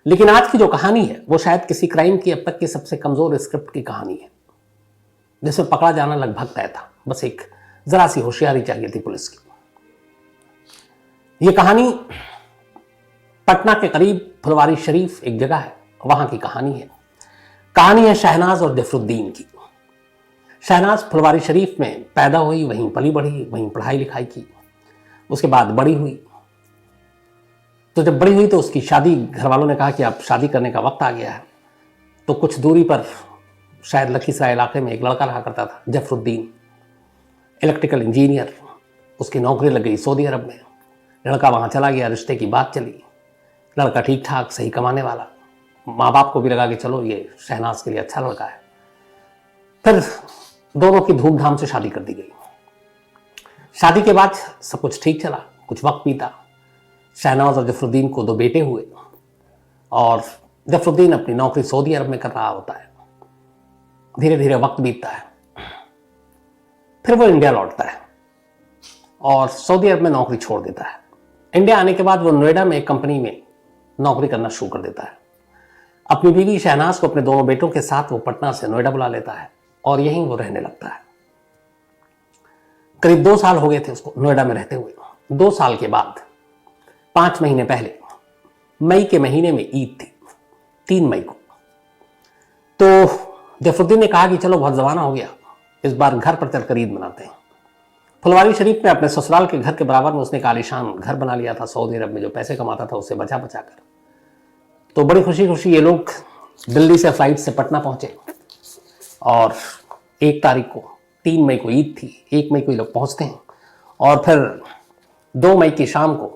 लेकिन आज की जो कहानी है वो शायद किसी क्राइम की अब तक की सबसे कमजोर स्क्रिप्ट की कहानी है, जिसमें पकड़ा जाना लगभग तय था। बस एक जरा सी होशियारी चाहिए थी पुलिस की। यह कहानी पटना के करीब फुलवारी शरीफ एक जगह है, वहां की कहानी है। कहानी है शहनाज और जफरुद्दीन की। शहनाज फुलवारी शरीफ में पैदा हुई, वहीं पली बढ़ी, वहीं पढ़ाई लिखाई की। उसके बाद बड़ी हुई। तो जब बड़ी हुई तो उसकी शादी, घर वालों ने कहा कि अब शादी करने का वक्त आ गया है। तो कुछ दूरी पर शायद लखीसराय इलाके में एक लड़का रहा करता था, जफरुद्दीन, इलेक्ट्रिकल इंजीनियर। उसकी नौकरी लग गई सऊदी अरब में। लड़का वहां चला गया, रिश्ते की बात चली। लड़का ठीक ठाक सही कमाने वाला, माँ बाप को भी लगा कि चलो ये शहनाज के लिए अच्छा लड़का है। फिर दोनों की धूमधाम से शादी कर दी गई। शादी के बाद सब कुछ ठीक चला, कुछ वक्त बीता। शहनाज और जफरुद्दीन को 2 बेटे हुए और जफरुद्दीन अपनी नौकरी सऊदी अरब में कर रहा होता है। धीरे धीरे वक्त बीतता है, फिर वो इंडिया लौटता है और सऊदी अरब में नौकरी छोड़ देता है। इंडिया आने के बाद वो नोएडा में एक कंपनी में नौकरी करना शुरू कर देता है। अपनी बीवी शहनाज को अपने दोनों बेटों के साथ वो पटना से नोएडा बुला लेता है और यहीं वो रहने लगता है। करीब 2 साल हो गए थे उसको नोएडा में रहते हुए। 2 साल के बाद 5 महीने पहले मई के महीने में ईद थी, 3 मई को। तो जफरुद्दीन ने कहा कि चलो बहुत जमाना हो गया, इस बार घर पर चलकर ईद मनाते हैं। फुलवारी शरीफ में अपने ससुराल के घर के बराबर में उसने एक आलीशान घर बना लिया था सऊदी अरब में, जो पैसे कमाता था उससे बचा बचा कर। तो बड़ी खुशी खुशी ये लोग दिल्ली से फ्लाइट से पटना पहुंचे और 1 तारीख को, 3 मई को ईद थी, 1 मई को ये लोग पहुंचते हैं और फिर 2 मई की शाम को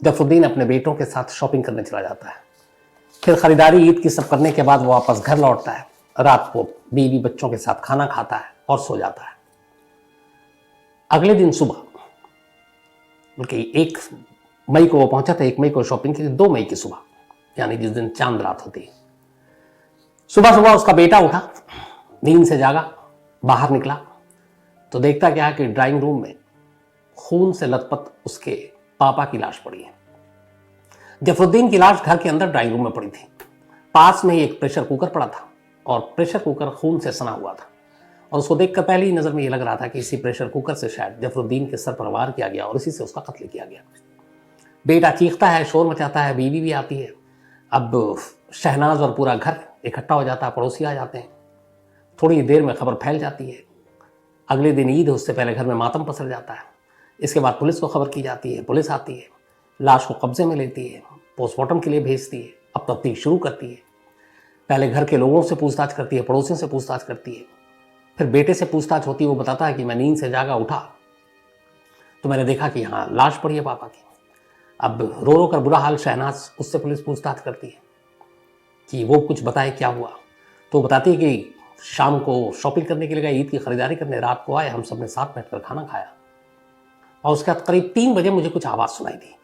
जफरुद्दीन अपने बेटों के साथ शॉपिंग करने चला जाता है। फिर खरीदारी ईद की सब करने के बाद वो वापस घर लौटता है। रात को बीवी बच्चों के साथ खाना खाता है और सो जाता है। अगले दिन सुबह, बल्कि 1 मई को वो पहुंचा था, 1 मई को शॉपिंग की, 2 मई की सुबह, यानी जिस दिन चांद रात होती है, सुबह सुबह उसका बेटा उठा, नींद से जागा, बाहर निकला तो देखता क्या है कि ड्राइंग रूम में खून से लथपथ उसके पापा की लाश पड़ी है। जफरुद्दीन की लाश घर के अंदर ड्राइंग रूम में पड़ी थी। पास में ही एक प्रेशर कुकर पड़ा था और प्रेशर कुकर खून से सना हुआ था और उसको देखकर पहली ही नजर में यह लग रहा था कि इसी प्रेशर कुकर से शायद जफरुद्दीन के सर पर वार किया गया और इसी से उसका कत्ल किया गया। बेटा चीखता है, शोर मचाता है, बीवी भी आती है। अब शहनाज और पूरा घर इकट्ठा हो जाता है, पड़ोसी आ जाते हैं। थोड़ी देर में खबर फैल जाती है। अगले दिन ईद है, उससे पहले घर में मातम पसर जाता है। इसके बाद पुलिस को खबर की जाती है, पुलिस आती है, लाश को कब्जे में लेती है, पोस्टमार्टम के लिए भेजती है, अब तफ्तीश शुरू करती है। पहले घर के लोगों से पूछताछ करती है, पड़ोसियों से पूछताछ करती है, फिर बेटे से पूछताछ होती है। वो बताता है कि मैं नींद से जागा, उठा तो मैंने देखा कि हाँ लाश पड़ी है पापा की। अब रो रो कर बुरा हाल शहनाज, उससे पुलिस पूछताछ करती है कि वो कुछ बताए क्या हुआ। तो वो बताती है कि शाम को शॉपिंग करने के लिए गए, ईद की खरीदारी करने, रात को आए, हम सब ने साथ बैठकर खाना खाया और उसके बाद करीब 3 बजे मुझे कुछ आवाज़ सुनाई दी।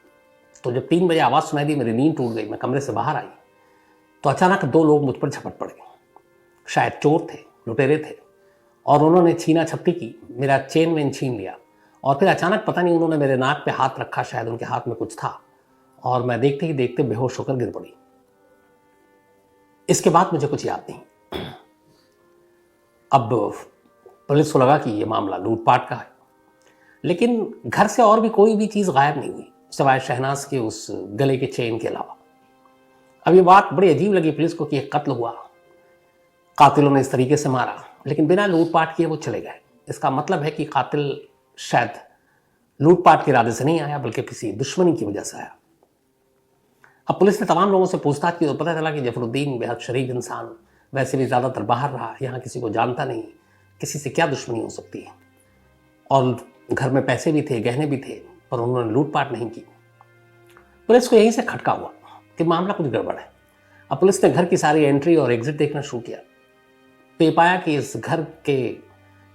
तो जब 3 बजे आवाज़ सुनाई दी, मेरी नींद टूट गई। मैं कमरे से बाहर आई तो अचानक 2 लोग मुझ पर झपट पड़ गए। शायद चोर थे, लुटेरे थे, और उन्होंने छीना झपटी की, मेरा चेन वेन छीन लिया और फिर अचानक पता नहीं उन्होंने मेरे नाक पे हाथ रखा, शायद उनके हाथ में कुछ था और मैं देखते ही देखते बेहोश होकर गिर पड़ी। इसके बाद मुझे कुछ याद नहीं। अब पुलिस को लगा कि ये मामला लूटपाट का है, लेकिन घर से और भी कोई भी चीज़ गायब नहीं हुई सिवाय शहनाज के उस गले के चेन के अलावा। अब ये बात बड़ी अजीब लगी पुलिस को कि एक कत्ल हुआ, कातिलों ने इस तरीके से मारा, लेकिन बिना लूटपाट किए वो चले गए। इसका मतलब है कि कातिल शायद लूटपाट के इरादे से नहीं आया, बल्कि किसी दुश्मनी की वजह से आया। अब पुलिस ने तमाम लोगों से पूछताछ की तो पता चला कि जफरुद्दीन बेहद शरीफ इंसान, वैसे भी ज़्यादातर बाहर रहा, यहाँ किसी को जानता नहीं, किसी से क्या दुश्मनी हो सकती है। और घर में पैसे भी थे, गहने भी थे, पर उन्होंने लूटपाट नहीं की। पुलिस को यहीं से खटका हुआ कि मामला कुछ गड़बड़ है। अब पुलिस ने घर की सारी एंट्री और एग्जिट देखना शुरू किया तो ये पाया कि इस घर के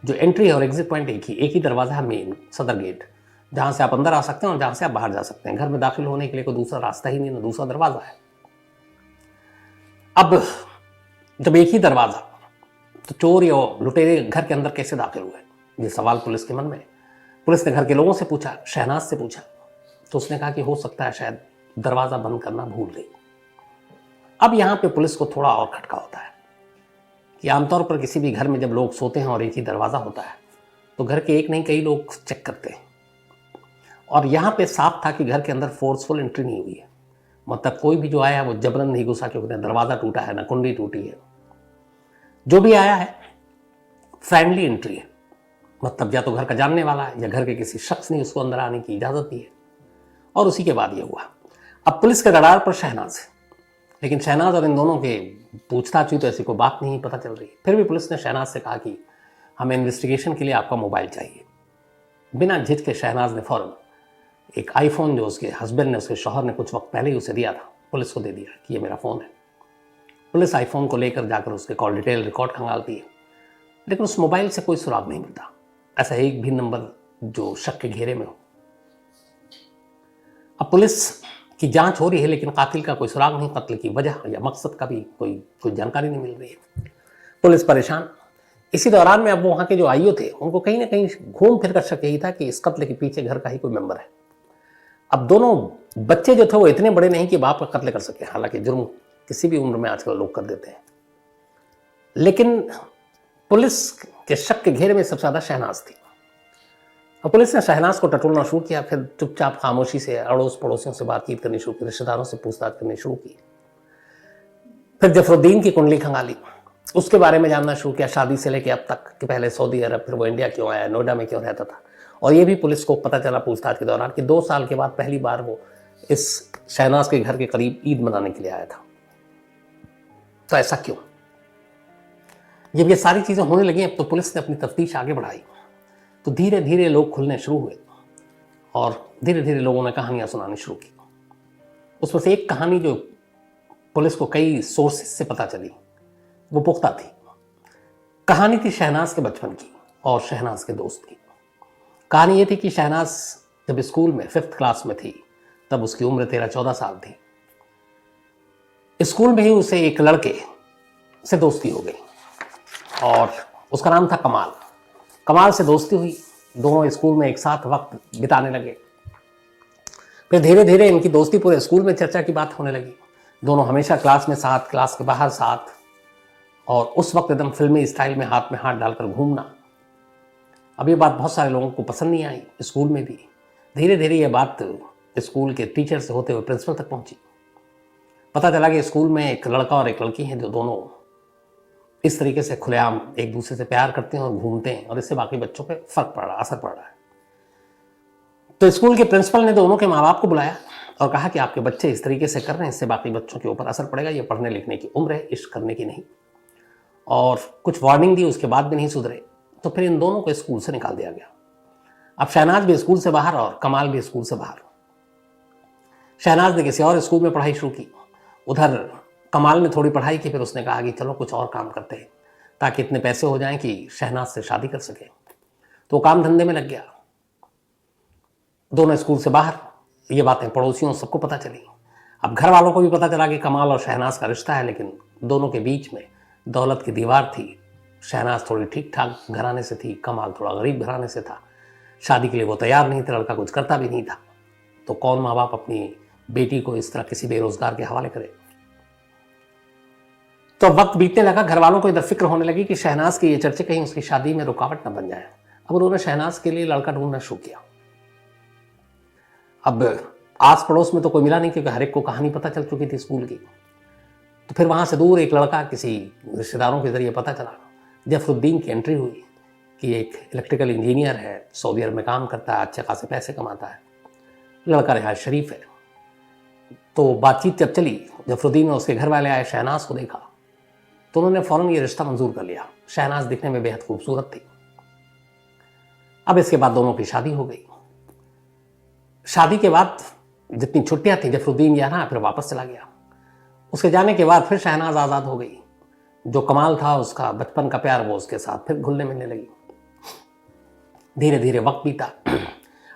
जो एंट्री और एग्जिट पॉइंट एक ही दरवाज़ा है, मेन सदर गेट, जहाँ से आप अंदर आ सकते हैं और जहाँ से आप बाहर जा सकते हैं। घर में दाखिल होने के लिए कोई दूसरा रास्ता ही नहीं, ना दूसरा दरवाज़ा है। अब जब एक ही दरवाज़ा, तो चोर या लुटेरे घर के अंदर कैसे दाखिल हुए, ये सवाल पुलिस के मन में। पुलिस ने घर के लोगों से पूछा, शहनाज से पूछा, तो उसने कहा कि हो सकता है शायद दरवाज़ा बंद करना भूल गई। अब यहाँ पे पुलिस को थोड़ा और खटका होता है कि आमतौर पर किसी भी घर में जब लोग सोते हैं और एक ही दरवाज़ा होता है तो घर के एक नहीं कई लोग चेक करते हैं, और यहाँ पे साफ था कि घर के अंदर फोर्सफुल एंट्री नहीं हुई है। मतलब कोई भी जो आया है वो जबरन नहीं घुसा, क्योंकि न दरवाज़ा टूटा है, न कुंडी टूटी है। जो भी आया है फ्रेंडली एंट्री है, मतलब या तो घर का जानने वाला है या घर के किसी शख्स ने उसको अंदर आने की इजाज़त दी है, और उसी के बाद ये हुआ। अब पुलिस के रडार पर शहनाज है, लेकिन शहनाज और इन दोनों के पूछताछ हुई तो ऐसी कोई बात नहीं पता चल रही। फिर भी पुलिस ने शहनाज से कहा कि हमें इन्वेस्टिगेशन के लिए आपका मोबाइल चाहिए। बिना झिझके शहनाज ने फौरन एक आईफोन जो उसके हस्बैंड ने, उसके शौहर ने कुछ वक्त पहले ही उसे दिया था, पुलिस को दे दिया कि ये मेरा फ़ोन है। पुलिस आईफोन को लेकर जाकर उसके कॉल डिटेल रिकॉर्ड खंगालती है, लेकिन उस मोबाइल से कोई सुराग नहीं मिलता, ऐसा एक भी नंबर जो शक के घेरे में हो। अब पुलिस की जांच हो रही है, लेकिन कातिल का कोई सुराग नहीं, कत्ल की वजह या मकसद का भी कोई जानकारी नहीं मिल रही है। पुलिस परेशान। इसी दौरान में अब वहाँ के जो आईओ थे उनको कहीं ना कहीं घूम फिर कर शक यही था कि इस कत्ल के पीछे घर का ही कोई मेंबर है। अब दोनों बच्चे जो थे वो इतने बड़े नहीं कि बाप का कत्ल कर सके, हालांकि जुर्म किसी भी उम्र में आजकल लोग कर देते हैं, लेकिन पुलिस के शक के घेरे में सबसे ज़्यादा शहनाज थी। और पुलिस ने शहनाज को टटोलना शुरू किया, फिर चुपचाप खामोशी से अड़ोस पड़ोसियों से बातचीत करनी शुरू की, रिश्तेदारों से पूछताछ करनी शुरू की। फिर जफरुद्दीन की कुंडली खंगाली, उसके बारे में जानना शुरू किया, शादी से लेकर अब तक कि पहले सऊदी अरब, फिर वो इंडिया क्यों आया, नोएडा में क्यों रहता था। और ये भी पुलिस को पता चला पूछताछ के दौरान कि 2 साल के बाद पहली बार वो इस शहनाज के घर के करीब ईद मनाने के लिए आया था। तो ऐसा क्यों? जब ये सारी चीज़ें होने लगी तो पुलिस ने अपनी तफ्तीश आगे बढ़ाई, तो धीरे धीरे लोग खुलने शुरू हुए और धीरे धीरे लोगों ने कहानियां सुनानी शुरू की। उसमें से एक कहानी जो पुलिस को कई सोर्सेस से पता चली वो पुख्ता थी। कहानी थी शहनाज के बचपन की और शहनाज के दोस्त की। कहानी ये थी कि शहनाज जब स्कूल में 5th क्लास में थी तब उसकी उम्र 13-14 साल थी। स्कूल में ही उसे एक लड़के से दोस्ती हो गई और उसका नाम था कमाल। कमाल से दोस्ती हुई, दोनों स्कूल में एक साथ वक्त बिताने लगे। फिर धीरे धीरे इनकी दोस्ती पूरे स्कूल में चर्चा की बात होने लगी। दोनों हमेशा क्लास में साथ, क्लास के बाहर साथ, और उस वक्त एकदम फिल्मी स्टाइल में हाथ डालकर घूमना। अब ये बात बहुत सारे लोगों को पसंद नहीं आई, स्कूल में भी। धीरे धीरे ये बात स्कूल के टीचर से होते हुए प्रिंसिपल तक पहुंची। पता चला कि स्कूल में एक लड़का और एक लड़की हैं जो दोनों इस तरीके से खुलेआम एक दूसरे से प्यार करते हैं और घूमते हैं, और इससे बाकी बच्चों पे फर्क पड़ रहा, असर पड़ रहा है। तो स्कूल के प्रिंसिपल ने दोनों के माँ बाप को बुलाया और कहा कि आपके बच्चे इस तरीके से कर रहे हैं, इससे बाकी बच्चों के ऊपर असर पड़ेगा, ये पढ़ने लिखने की उम्र है, इश्क करने की नहीं। और कुछ वार्निंग दी, उसके बाद भी नहीं सुधरे, तो फिर इन दोनों को स्कूल से निकाल दिया गया। अब शहनाज भी स्कूल से बाहर और कमाल भी स्कूल से बाहर। शहनाज ने किसी और स्कूल में पढ़ाई शुरू की, उधर कमाल ने थोड़ी पढ़ाई की। फिर उसने कहा कि चलो कुछ और काम करते हैं ताकि इतने पैसे हो जाएं कि शहनाज से शादी कर सके। तो काम धंधे में लग गया। दोनों स्कूल से बाहर, ये बातें पड़ोसियों सबको पता चली। अब घर वालों को भी पता चला कि कमाल और शहनाज का रिश्ता है, लेकिन दोनों के बीच में दौलत की दीवार थी। शहनाज थोड़ी ठीक ठाक घराने से थी, कमाल थोड़ा गरीब घराने से था। शादी के लिए वो तैयार नहीं थे, लड़का कुछ करता भी नहीं था। तो कौन माँ बाप अपनी बेटी को इस तरह किसी बेरोजगार के हवाले करे। तो वक्त बीतने लगा, घर वालों को इधर फिक्र होने लगी कि शहनाज की ये चर्चे कहीं उसकी शादी में रुकावट न बन जाए। अब उन्होंने शहनाज के लिए लड़का ढूंढना शुरू किया। अब आस पड़ोस में तो कोई मिला नहीं, क्योंकि हर एक को कहानी पता चल चुकी थी स्कूल की। तो फिर वहां से दूर एक लड़का किसी रिश्तेदारों के जरिए पता चला, जफरुद्दीन की एंट्री हुई कि एक इलेक्ट्रिकल इंजीनियर है, सऊदी अरब में काम करता है, अच्छे खासे पैसे कमाता है, लड़का रिहायत शरीफ है। तो बातचीत जब चली, जफरुद्दीन और उसके घर वाले आए, शहनाज को देखा तो उन्होंने फौरन ये रिश्ता मंजूर कर लिया। शहनाज दिखने में बेहद खूबसूरत थी। अब इसके बाद दोनों की शादी हो गई। शादी के बाद जितनी छुट्टियां थी, जफरुद्दीन यहाँ फिर वापस चला गया। उसके जाने के बाद फिर शहनाज आज़ाद हो गई। जो कमाल था उसका बचपन का प्यार, वो उसके साथ फिर घुलने मिलने लगी। धीरे धीरे वक्त बीता।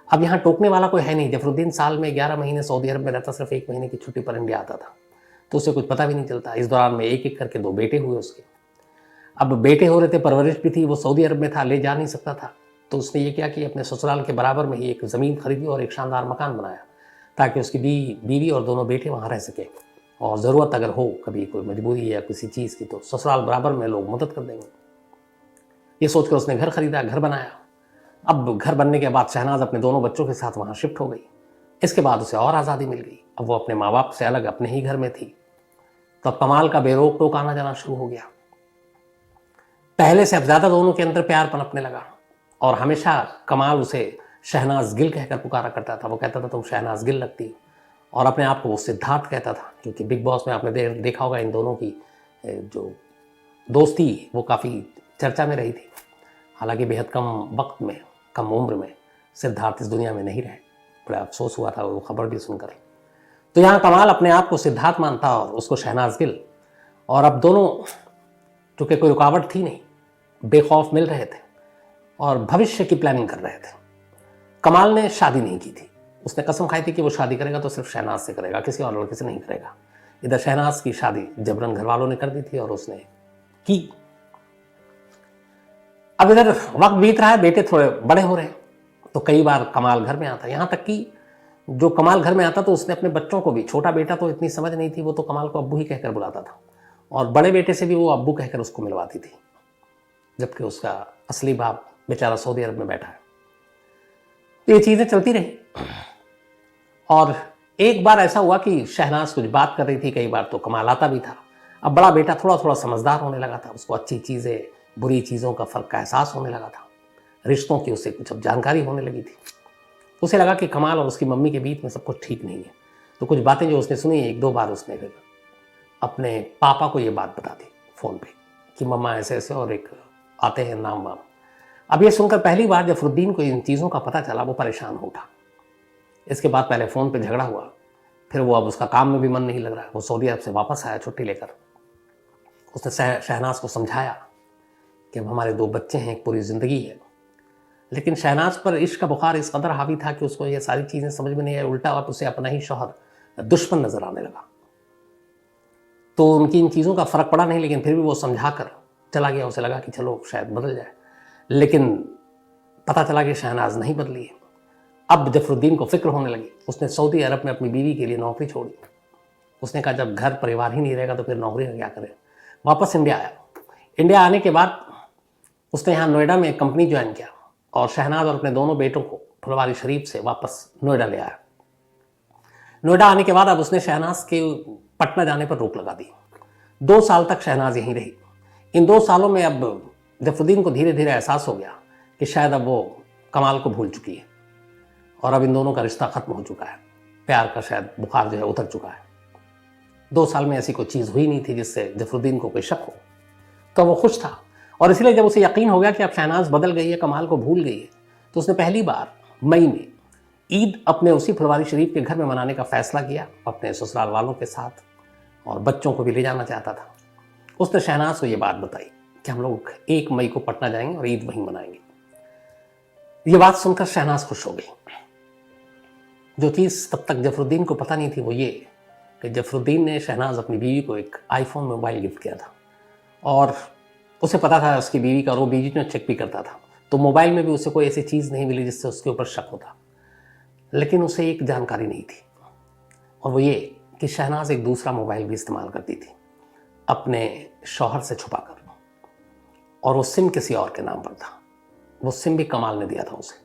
अब यहाँ टोकने वाला कोई है नहीं। जफरुद्दीन साल में 11 महीने सऊदी अरब में रहता, सिर्फ 1 महीने की छुट्टी पर इंडिया आता था, तो उसे कुछ पता भी नहीं चलता। इस दौरान में एक एक करके 2 बेटे हुए उसके। अब बेटे हो रहे थे, परवरिश भी थी, वो सऊदी अरब में था, ले जा नहीं सकता था। तो उसने ये किया कि अपने ससुराल के बराबर में ही एक ज़मीन खरीदी और एक शानदार मकान बनाया ताकि उसकी बीवी और दोनों बेटे वहाँ रह सके। और ज़रूरत अगर हो कभी कोई मजबूरी या किसी चीज़ की तो ससुराल बराबर में लोग मदद कर देंगे। ये सोचकर उसने घर खरीदा, घर बनाया। अब घर बनने के बाद शहनाज अपने दोनों बच्चों के साथ वहाँ शिफ्ट हो गई। इसके बाद उसे और आज़ादी मिल गई। अब वो अपने माँ बाप से अलग अपने ही घर में थी। तो अब कमाल का बेरोक टोक आना जाना शुरू हो गया। पहले से अब ज़्यादा दोनों के अंदर प्यार पनपने लगा और हमेशा कमाल उसे शहनाज गिल कहकर पुकारा करता था। वो कहता था तुम शहनाज गिल लगती हो, और अपने आप को वो सिद्धार्थ कहता था, क्योंकि बिग बॉस में आपने देखा होगा इन दोनों की जो दोस्ती वो काफ़ी चर्चा में रही थी। हालांकि बेहद कम वक्त में, कम उम्र में सिद्धार्थ इस दुनिया में नहीं रहे। बड़ा अफसोस हुआ था वो खबर भी सुनकर। तो यहाँ कमाल अपने आप को सिद्धार्थ मानता और उसको शहनाज गिल, और अब दोनों चूँकि कोई रुकावट थी नहीं, बेखौफ मिल रहे थे और भविष्य की प्लानिंग कर रहे थे। कमाल ने शादी नहीं की थी। उसने कसम खाई थी कि वो शादी करेगा तो सिर्फ शहनाज से करेगा, किसी और लड़के से नहीं करेगा। इधर शहनाज की शादी जबरन घर वालों ने कर दी थी और उसने की। अब इधर वक्त बीत रहा है, बेटे थोड़े बड़े हो रहे हैं, तो कई बार कमाल घर में आता। यहाँ तक कि जो कमाल घर में आता तो उसने अपने बच्चों को भी, छोटा बेटा तो इतनी समझ नहीं थी, वो तो कमाल को अब्बू ही कहकर बुलाता था, और बड़े बेटे से भी वो अब्बू कहकर उसको मिलवाती थी, जबकि उसका असली बाप बेचारा सऊदी अरब में बैठा है। तो ये चीज़ें चलती रही। और एक बार ऐसा हुआ कि शहनाज कुछ बात कर रही थी, कई बार तो कमाल आता भी था। अब बड़ा बेटा थोड़ा थोड़ा समझदार होने लगा था, उसको अच्छी चीज़ें बुरी चीज़ों का फ़र्क का एहसास होने लगा था, रिश्तों की उसे कुछ अब जानकारी होने लगी थी। उसे लगा कि कमाल और उसकी मम्मी के बीच में सब कुछ ठीक नहीं है। तो कुछ बातें जो उसने सुनी, एक दो बार उसने फिर अपने पापा को ये बात बता दी फ़ोन पे कि मम्मा ऐसे ऐसे और एक आते हैं नाम वाम। अब ये सुनकर पहली बार जफरुद्दीन को इन चीज़ों का पता चला, वो परेशान हो उठा। इसके बाद पहले फ़ोन पे झगड़ा हुआ, फिर वो अब उसका काम में भी मन नहीं लग रहा है। वो सऊदी अरब से वापस आया छुट्टी लेकर। उसने शहनाज को समझाया कि अब हमारे दो बच्चे हैं, एक पूरी ज़िंदगी है। लेकिन शहनाज पर इश्क का बुखार इस कदर हावी था कि उसको ये सारी चीज़ें समझ में नहीं आई। उल्टा और उसे अपना ही शौहर दुश्मन नजर आने लगा। तो उनकी इन चीज़ों का फ़र्क पड़ा नहीं, लेकिन फिर भी वो समझा कर चला गया। उसे लगा कि चलो शायद बदल जाए, लेकिन पता चला कि शहनाज नहीं बदली है। अब जफरुद्दीन को फिक्र होने लगी। उसने सऊदी अरब में अपनी बीवी के लिए नौकरी छोड़ी। उसने कहा जब घर परिवार ही नहीं रहेगा तो फिर नौकरी का क्या करें। वापस इंडिया आया। इंडिया आने के बाद उसने यहाँ नोएडा में एक कंपनी ज्वाइन किया और शहनाज और अपने दोनों बेटों को फुलवारी शरीफ से वापस नोएडा ले आया। नोएडा आने के बाद अब उसने शहनाज के पटना जाने पर रोक लगा दी। 2 साल तक शहनाज यहीं रही। इन 2 सालों में अब जफरुद्दीन को धीरे धीरे एहसास हो गया कि शायद अब वो कमाल को भूल चुकी है और अब इन दोनों का रिश्ता खत्म हो चुका है। प्यार का शायद बुखार जो है उतर चुका है। 2 साल में ऐसी कोई चीज़ हुई नहीं थी जिससे जफरुद्दीन को कोई शक हो। तो वो खुश था, और इसलिए जब उसे यकीन हो गया कि अब शहनाज बदल गई है, कमाल को भूल गई है, तो उसने पहली बार मई में ईद अपने उसी फुलवारी शरीफ के घर में मनाने का फैसला किया अपने ससुराल वालों के साथ, और बच्चों को भी ले जाना चाहता था। उसने शहनाज को ये बात बताई कि हम लोग 1 मई को पटना जाएंगे और ईद वहीं मनाएंगे। ये बात सुनकर शहनाज खुश हो गई। जो चीज़ तब तक जफरुद्दीन को पता नहीं थी वो ये कि जफरुद्दीन ने शहनाज अपनी बीवी को एक आईफोन मोबाइल गिफ्ट किया था, और उसे पता था उसकी बीवी का, और वो बीवी में चेक भी करता था, तो मोबाइल में भी उसे कोई ऐसी चीज़ नहीं मिली जिससे उसके ऊपर शक होता। लेकिन उसे एक जानकारी नहीं थी, और वो ये कि शहनाज एक दूसरा मोबाइल भी इस्तेमाल करती थी अपने शौहर से छुपाकर, और वो सिम किसी और के नाम पर था। वो सिम भी कमाल ने दिया था उसे।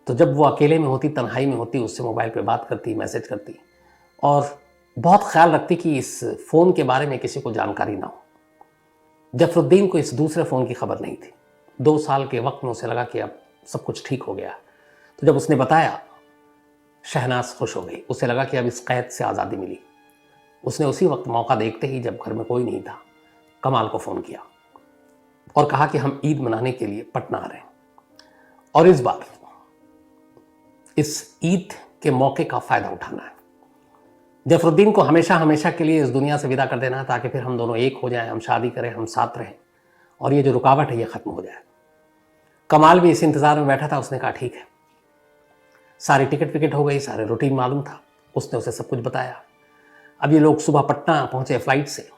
तो जब वो अकेले में होती, तन्हाई में होती, उससे मोबाइल पे बात करती, मैसेज करती, और बहुत ख्याल रखती कि इस फ़ोन के बारे में किसी को जानकारी ना हो। जफरुद्दीन को इस दूसरे फ़ोन की खबर नहीं थी। 2 साल के वक्त में उसे लगा कि अब सब कुछ ठीक हो गया। तो जब उसने बताया, शहनाज खुश हो गई। उसे लगा कि अब इस कैद से आज़ादी मिली। उसने उसी वक्त मौका देखते ही, जब घर में कोई नहीं था, कमाल को फ़ोन किया और कहा कि हम ईद मनाने के लिए पटना आ रहे हैं, और इस बार इस ईद के मौके का फ़ायदा उठाना है। जफरुद्दीन को हमेशा हमेशा के लिए इस दुनिया से विदा कर देना है, ताकि फिर हम दोनों एक हो जाएं, हम शादी करें, हम साथ रहें, और ये जो रुकावट है ये ख़त्म हो जाए। कमाल भी इस इंतज़ार में बैठा था। उसने कहा ठीक है। सारी टिकट विकेट हो गई, सारे रूटीन मालूम था। उसने उसे सब कुछ बताया। अब ये लोग सुबह पटना पहुँचे फ़्लाइट से।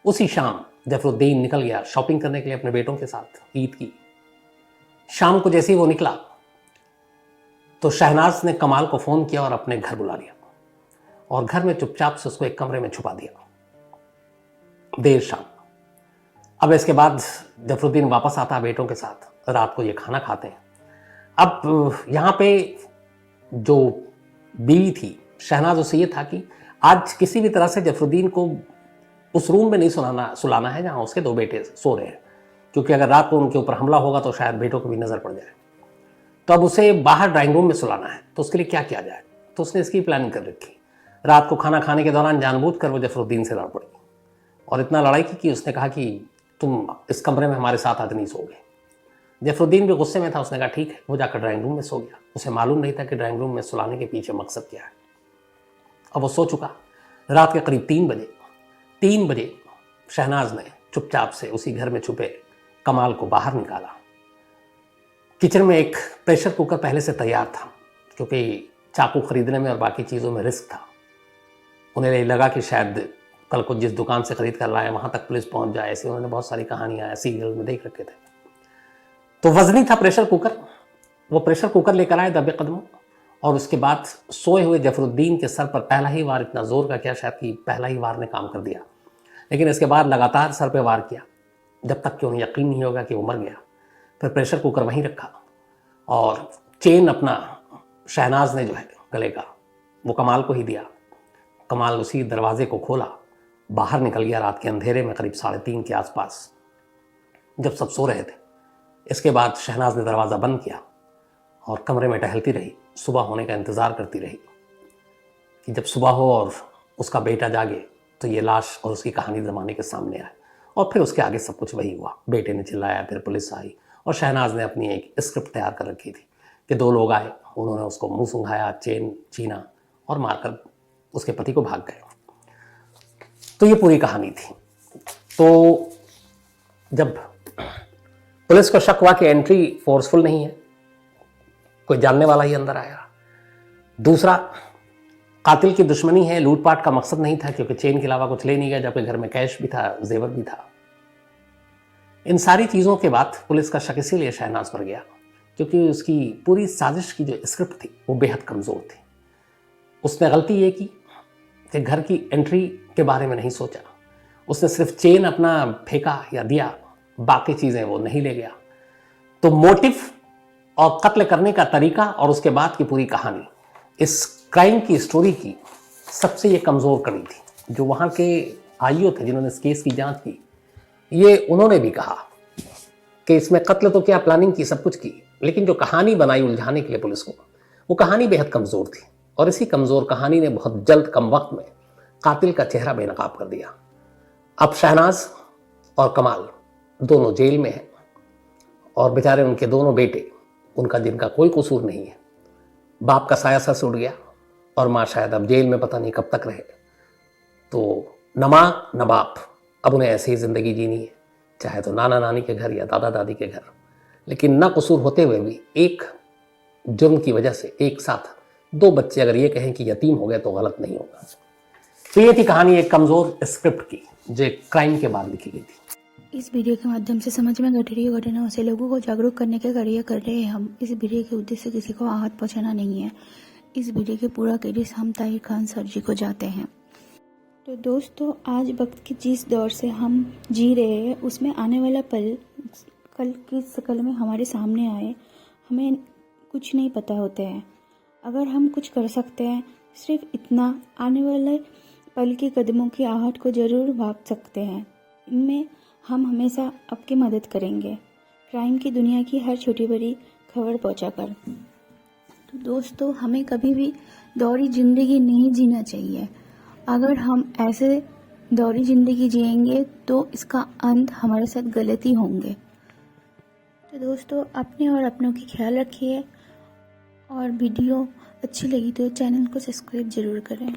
उसी शाम जफरुद्दीन निकल गया शॉपिंग करने के लिए अपने बेटों के साथ ईद की। शाम को जैसे ही वो निकला तो शहनाज ने कमाल को फ़ोन किया और अपने घर बुला लिया, और घर में चुपचाप से उसको एक कमरे में छुपा दिया देर शाम। अब इसके बाद जफरुद्दीन वापस आता है बेटों के साथ, रात को ये खाना खाते हैं। अब यहाँ पे जो बीवी थी शहनाज, उसे ये था कि आज किसी भी तरह से जफरुद्दीन को उस रूम में नहीं सुलाना है जहाँ उसके 2 बेटे सो रहे हैं, क्योंकि अगर रात को उनके ऊपर हमला होगा तो शायद बेटों को भी नजर पड़ जाए। तो अब उसे बाहर ड्राइंग रूम में सुलाना है, तो उसके लिए क्या किया जाए। तो उसने इसकी प्लानिंग कर रखी। रात को खाना खाने के दौरान जानबूझकर वो जफरुद्दीन से लड़ पड़ी और इतना लड़ाई की कि उसने कहा कि तुम इस कमरे में हमारे साथ आज नहीं सोगे। जफरुद्दीन भी गुस्से में था, उसने कहा ठीक है। वो जाकर ड्राइंग रूम में सो गया। उसे मालूम नहीं था कि ड्राइंग रूम में सुलाने के पीछे मकसद क्या है। अब वो सो चुका। रात के करीब 3 बजे शहनाज ने चुपचाप से उसी घर में छुपे कमाल को बाहर निकाला। किचन में एक प्रेशर कुकर पहले से तैयार था, क्योंकि चाकू खरीदने में और बाकी चीज़ों में रिस्क था। उन्हें लगा कि शायद कल को जिस दुकान से खरीद कर लाए वहाँ तक पुलिस पहुँच जाए। ऐसी उन्होंने बहुत सारी कहानियाँ सीरियल में देख रखे थे। तो वजनी था प्रेशर कुकर। वो प्रेशर कुकर लेकर आए दबे कदमों, और उसके बाद सोए हुए जफरुद्दीन के सर पर पहला ही वार इतना जोर का किया, शायद कि पहला ही वार ने काम कर दिया। लेकिन इसके बाद लगातार सर पे वार किया जब तक कि उन्हें यकीन नहीं होगा कि वो मर गया। फिर प्रेशर कुकर वहीं रखा और चेन अपना शहनाज ने जो है गले का वो कमाल को ही दिया। कमाल उसी दरवाजे को खोला, बाहर निकल गया रात के अंधेरे में करीब 3:30 के आसपास, जब सब सो रहे थे। इसके बाद शहनाज ने दरवाज़ा बंद किया और कमरे में टहलती रही, सुबह होने का इंतज़ार करती रही कि जब सुबह हो और उसका बेटा जागे तो ये लाश और उसकी कहानी ज़माने के सामने आए। और फिर उसके आगे सब कुछ वही हुआ। बेटे ने चिल्लाया, फिर पुलिस आई और शहनाज ने अपनी एक स्क्रिप्ट तैयार कर रखी थी कि 2 लोग आए, उन्होंने उसको मुंह सुंघाया, चेन छीना और मारकर उसके पति को भाग गए। तो ये पूरी कहानी थी। तो जब पुलिस को शक हुआ कि एंट्री फोर्सफुल नहीं है, कोई जानने वाला ही अंदर आया, दूसरा कातिल की दुश्मनी है, लूटपाट का मकसद नहीं था क्योंकि चेन के अलावा कुछ ले नहीं गया, जबकि घर में कैश भी था, जेवर भी था। इन सारी चीज़ों के बाद पुलिस का शक इसीलिए शहनाज पर गया क्योंकि उसकी पूरी साजिश की जो स्क्रिप्ट थी वो बेहद कमज़ोर थी। उसने गलती ये की कि घर की एंट्री के बारे में नहीं सोचा। उसने सिर्फ चेन अपना फेंका या दिया, बाकी चीज़ें वो नहीं ले गया। तो मोटिव और कत्ल करने का तरीका और उसके बाद की पूरी कहानी, इस क्राइम की स्टोरी की सबसे ये कमज़ोर कड़ी थी। जो वहाँ के आईओ थे जिन्होंने इस केस की जांच की, ये उन्होंने भी कहा कि इसमें कत्ल तो क्या, प्लानिंग की, सब कुछ की, लेकिन जो कहानी बनाई उलझाने के लिए पुलिस को, वो कहानी बेहद कमज़ोर थी। और इसी कमज़ोर कहानी ने बहुत जल्द कम वक्त में कातिल का चेहरा बेनकाब कर दिया। अब शहनाज और कमाल दोनों जेल में हैं और बेचारे उनके दोनों बेटे, उनका जिनका कोई कसूर नहीं है, बाप का साया सर से उड़ गया और माँ शायद अब जेल में पता नहीं कब तक रहे। तो न माँ न बाप, अब उन्हें ऐसे ही ज़िंदगी जीनी है, चाहे तो नाना नानी के घर या दादा दादी के घर। लेकिन न कसूर होते हुए भी एक जुर्म की वजह से एक साथ 2 बच्चे अगर ये कहें कि यतीम हो गए तो गलत नहीं होगा। तो ये थी कहानी एक कमज़ोर स्क्रिप्ट की जो क्राइम के बाद लिखी गई थी। इस वीडियो के माध्यम से समाज में घट रही घटनाओं से लोगों को जागरूक करने के कार्य कर रहे हैं हम। इस वीडियो के उद्देश्य किसी को आहत पहुंचाना नहीं है। इस वीडियो के पूरा क्रेडिट हम ताहिर खान सर जी को जाते हैं। तो दोस्तों, आज वक्त के जिस दौर से हम जी रहे हैं उसमें आने वाला पल कल की शक्ल में हमारे सामने आए, हमें कुछ नहीं पता होता है। अगर हम कुछ कर सकते हैं सिर्फ इतना, आने वाले पल के कदमों की आहट को जरूर भाग सकते हैं। इनमें हम हमेशा आपकी मदद करेंगे, क्राइम की दुनिया की हर छोटी बड़ी खबर पहुंचाकर। तो दोस्तों, हमें कभी भी दौड़ी ज़िंदगी नहीं जीना चाहिए। अगर हम ऐसे दौड़ी ज़िंदगी जिएंगे तो इसका अंत हमारे साथ गलत ही होंगे। तो दोस्तों, अपने और अपनों की ख्याल रखिए और वीडियो अच्छी लगी तो चैनल को सब्सक्राइब ज़रूर करें।